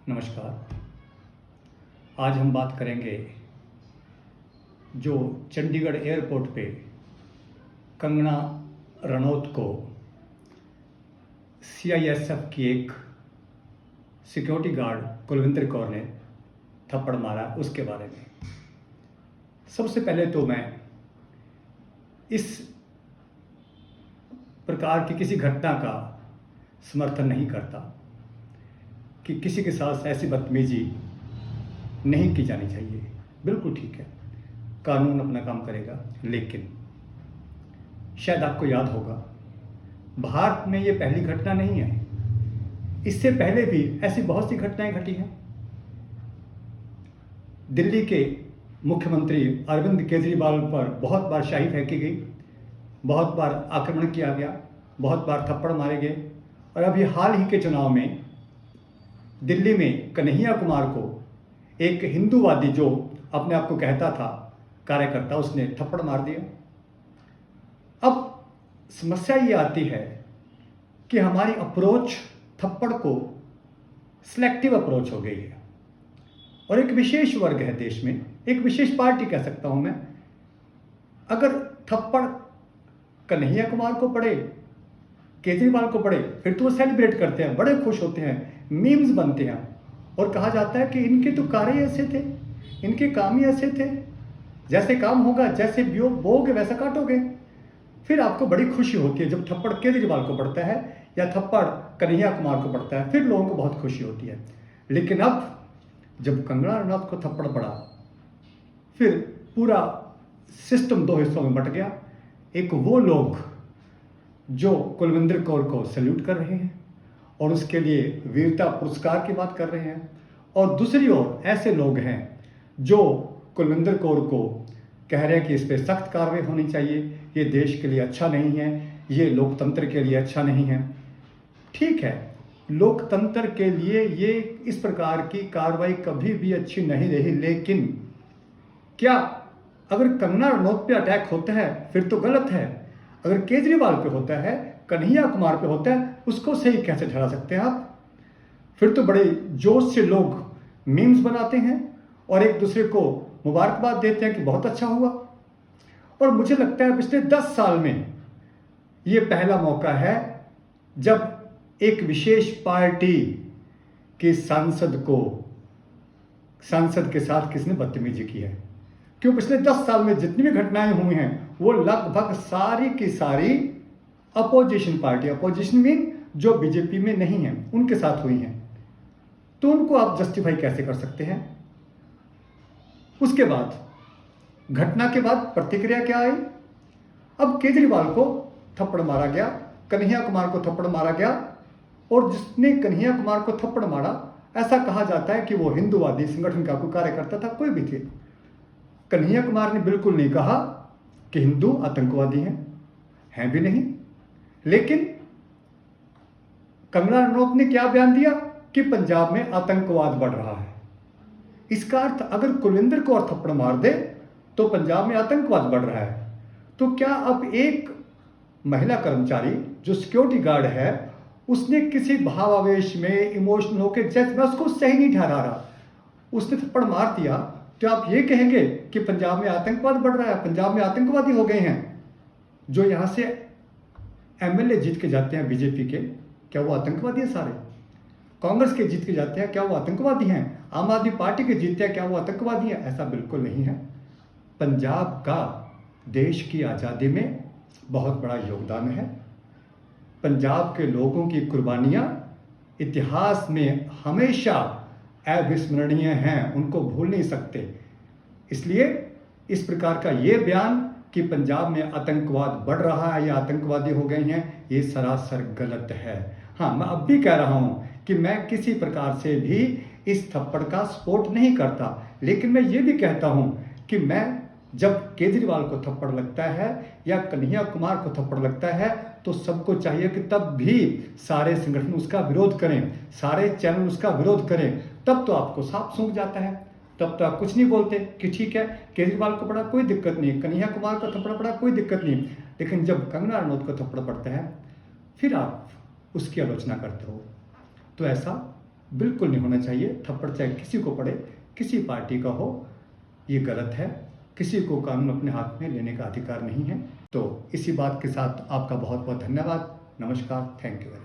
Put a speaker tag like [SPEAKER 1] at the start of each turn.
[SPEAKER 1] नमस्कार। आज हम बात करेंगे जो चंडीगढ़ एयरपोर्ट पे कंगना रनौत को सीआईएसएफ की एक सिक्योरिटी गार्ड कुलविंदर कौर ने थप्पड़ मारा, उसके बारे में। सबसे पहले तो मैं इस प्रकार की किसी घटना का समर्थन नहीं करता कि किसी के साथ ऐसी बदतमीजी नहीं की जानी चाहिए। बिल्कुल ठीक है, कानून अपना काम करेगा, लेकिन शायद आपको याद होगा भारत में ये पहली घटना नहीं है। इससे पहले भी ऐसी बहुत सी घटनाएं घटी हैं। दिल्ली के मुख्यमंत्री अरविंद केजरीवाल पर बहुत बार शाही फेंकी गई, बहुत बार आक्रमण किया गया, बहुत बार थप्पड़ मारे गए, और अभी हाल ही के चुनाव में दिल्ली में कन्हैया कुमार को एक हिंदूवादी जो अपने आप को कहता था कार्यकर्ता, उसने थप्पड़ मार दिया। अब समस्या ये आती है कि हमारी अप्रोच थप्पड़ को सिलेक्टिव अप्रोच हो गई है, और एक विशेष वर्ग है देश में, एक विशेष पार्टी कह सकता हूं मैं। अगर थप्पड़ कन्हैया कुमार को पड़े, केजरीवाल को पड़े, फिर तो वो सेलिब्रेट करते हैं, बड़े खुश होते हैं, मीम्स बनते हैं, और कहा जाता है कि इनके तो कार्य ऐसे थे, इनके काम ही ऐसे थे, जैसे काम होगा, जैसे बोओगे वैसा काटोगे। फिर आपको बड़ी खुशी होती है जब थप्पड़ केजरीवाल को पड़ता है या थप्पड़ कन्हैया कुमार को पड़ता है, फिर लोगों को बहुत खुशी होती है। लेकिन अब जब कंगना रनौत को थप्पड़ पड़ा, फिर पूरा सिस्टम दो हिस्सों में बंट गया। एक वो लोग जो कुलविंदर कौर को सैल्यूट कर रहे हैं और उसके लिए वीरता पुरस्कार की बात कर रहे हैं, और दूसरी ओर ऐसे लोग हैं जो कुलविंदर कौर को कह रहे हैं कि इस पर सख्त कार्रवाई होनी चाहिए, ये देश के लिए अच्छा नहीं है, ये लोकतंत्र के लिए अच्छा नहीं है। ठीक है, लोकतंत्र के लिए ये इस प्रकार की कार्रवाई कभी भी अच्छी नहीं रही, लेकिन क्या अगर कंगना रनौत पे अटैक होता है फिर तो गलत है, अगर केजरीवाल पे होता है, कन्हैया कुमार पे होता है, उसको सही कैसे ठहरा सकते हैं आप? फिर तो बड़े जोश से लोग मीम्स बनाते हैं और एक दूसरे को मुबारकबाद देते हैं कि बहुत अच्छा हुआ। और मुझे लगता है पिछले 10 साल में ये पहला मौका है जब एक विशेष पार्टी के सांसद के साथ किसने बदतमीजी की है। क्यों, पिछले 10 साल में जितनी भी घटनाएं हुई हैं वो लगभग सारी की सारी अपोजिशन पार्टी, अपोजिशन मीन जो बीजेपी में नहीं है, उनके साथ हुई हैं। तो उनको आप जस्टिफाई कैसे कर सकते हैं? उसके बाद घटना के बाद प्रतिक्रिया क्या आई? अब केजरीवाल को थप्पड़ मारा गया, कन्हैया कुमार को थप्पड़ मारा गया, और जिसने कन्हैया कुमार को थप्पड़ मारा, ऐसा कहा जाता है कि वो हिंदूवादी संगठन का कोई कार्यकर्ता था, कोई भी थे। कन्हैया कुमार ने बिल्कुल नहीं कहा कि हिंदू आतंकवादी हैं भी नहीं। लेकिन कंगना रनौत ने क्या बयान दिया कि पंजाब में आतंकवाद बढ़ रहा है। इसका अर्थ अगर कुलविंदर कौर थप्पड़ मार दे तो पंजाब में आतंकवाद बढ़ रहा है। तो क्या अब एक महिला कर्मचारी जो सिक्योरिटी गार्ड है, उसने किसी भावावेश में इमोशनल होकर, जैसे मैं उसको सही नहीं ठहरा रहा, उसने थप्पड़ मार दिया, तो आप ये कहेंगे कि पंजाब में आतंकवाद बढ़ रहा है, पंजाब में आतंकवादी हो गए हैं? जो यहां से एमएलए जीत के जाते हैं बीजेपी के, क्या वो आतंकवादी है सारे? कांग्रेस के जीत के जाते हैं, क्या वो आतंकवादी हैं? आम आदमी पार्टी के जीतते हैं, क्या वो आतंकवादी हैं? ऐसा बिल्कुल नहीं है। पंजाब का देश की आज़ादी में बहुत बड़ा योगदान है। पंजाब के लोगों की कुर्बानियां इतिहास में हमेशा अविस्मरणीय हैं, उनको भूल नहीं सकते। इसलिए इस प्रकार का ये बयान कि पंजाब में आतंकवाद बढ़ रहा है या आतंकवादी हो गए हैं, ये सरासर गलत है। हाँ, मैं अब भी कह रहा हूँ कि मैं किसी प्रकार से भी इस थप्पड़ का सपोर्ट नहीं करता, लेकिन मैं ये भी कहता हूँ कि मैं जब केजरीवाल को थप्पड़ लगता है या कन्हैया कुमार को थप्पड़ लगता है, तो सबको चाहिए कि तब भी सारे संगठन उसका विरोध करें, सारे चैनल उसका विरोध करें। तब तो आपको साफ सूंघ जाता है, तब तो आप कुछ नहीं बोलते कि ठीक है, केजरीवाल को पड़ा कोई दिक्कत नहीं, कन्हैया कुमार को थप्पड़ पड़ा कोई दिक्कत नहीं। लेकिन जब कंगना रनौत को थप्पड़ पड़ता है, फिर आप उसकी आलोचना करते हो। तो ऐसा बिल्कुल नहीं होना चाहिए। थप्पड़ चाहे किसी को पड़े, किसी पार्टी का हो, ये गलत है। किसी को कानून अपने हाथ में लेने का अधिकार नहीं है। तो इसी बात के साथ आपका बहुत बहुत धन्यवाद। नमस्कार, थैंक यू।